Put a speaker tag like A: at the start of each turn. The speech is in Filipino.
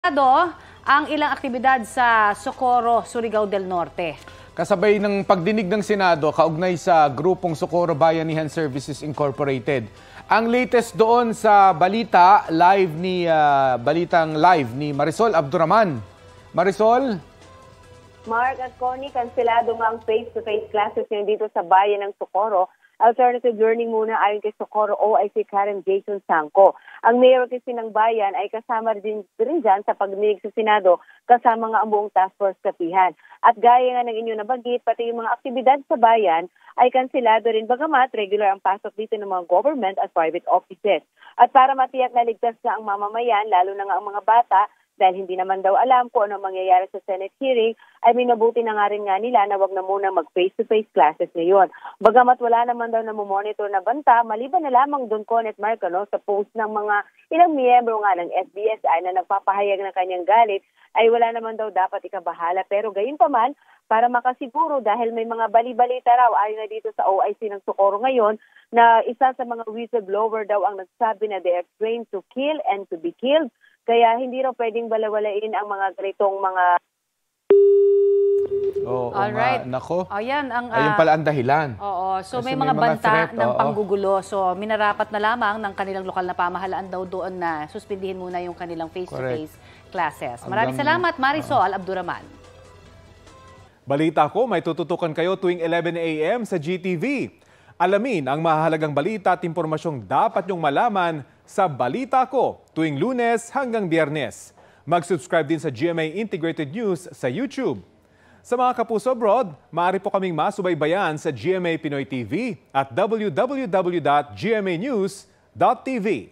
A: Ang ilang aktibidad sa Socorro, Surigao del Norte.
B: Kasabay ng pagdinig ng Senado kaugnay sa grupong Socorro Bayanihan Services Incorporated. Ang latest doon sa balitang live ni Marisol Abduraman. Marisol?
C: Mark at Connie, kanselado nga ang face-to-face classes ngayon dito sa bayan ng Socorro. Alternative learning muna ayon kay Socorro OIC Karen Jason Sangco. Ang mayor kasi ng bayan ay kasama rin dyan sa pagdinig sa Senado kasama nga ang buong task force kapihan. At gaya nga ng inyo nabanggit, pati yung mga aktibidad sa bayan ay kanselado rin bagamat regular ang pasok dito ng mga government at private offices. At para matiyak na ligtas na ang mamamayan, lalo na nga ang mga bata, dahil hindi naman daw alam kung ano mangyayari sa Senate hearing, ay minabuti na nga rin nga nila na wag na muna mag-face-to-face classes ngayon. Bagamat wala naman daw na monitor na banta, maliban na lamang doon Conet Marcano sa post ng mga ilang miyembro nga ng SBSI na nagpapahayag ng kanyang galit, ay wala naman daw dapat ikabahala. Pero gayon pa man, para makasiguro dahil may mga bali-balita raw ayon na dito sa OIC ng Socorro ngayon na isa sa mga whistleblower daw ang nagsabi na they are trained to kill and to be killed. Kaya hindi raw pwedeng balawalain ang mga ganitong mga...
B: Oo,
A: Alright.
B: Nako.
A: Ayan,
B: ayun pala ang dahilan.
A: Oo, so
B: Kasi
A: may mga banta
B: threat,
A: ng panggugulo. So minarapat na lamang ng kanilang lokal na pamahalaan daw doon na suspindihin muna yung kanilang face-to-face classes. Maraming salamat, Marisol Abduraman.
D: Balita ko, may tututukan kayo tuwing 11 a.m. sa GTV. Alamin ang mahalagang balita at impormasyong dapat nyong malaman sa Balita Ko tuwing Lunes hanggang Biyernes. Mag-subscribe din sa GMA Integrated News sa YouTube. Sa mga kapuso abroad, maaari po kaming masubaybayan sa GMA Pinoy TV at www.gmanews.tv.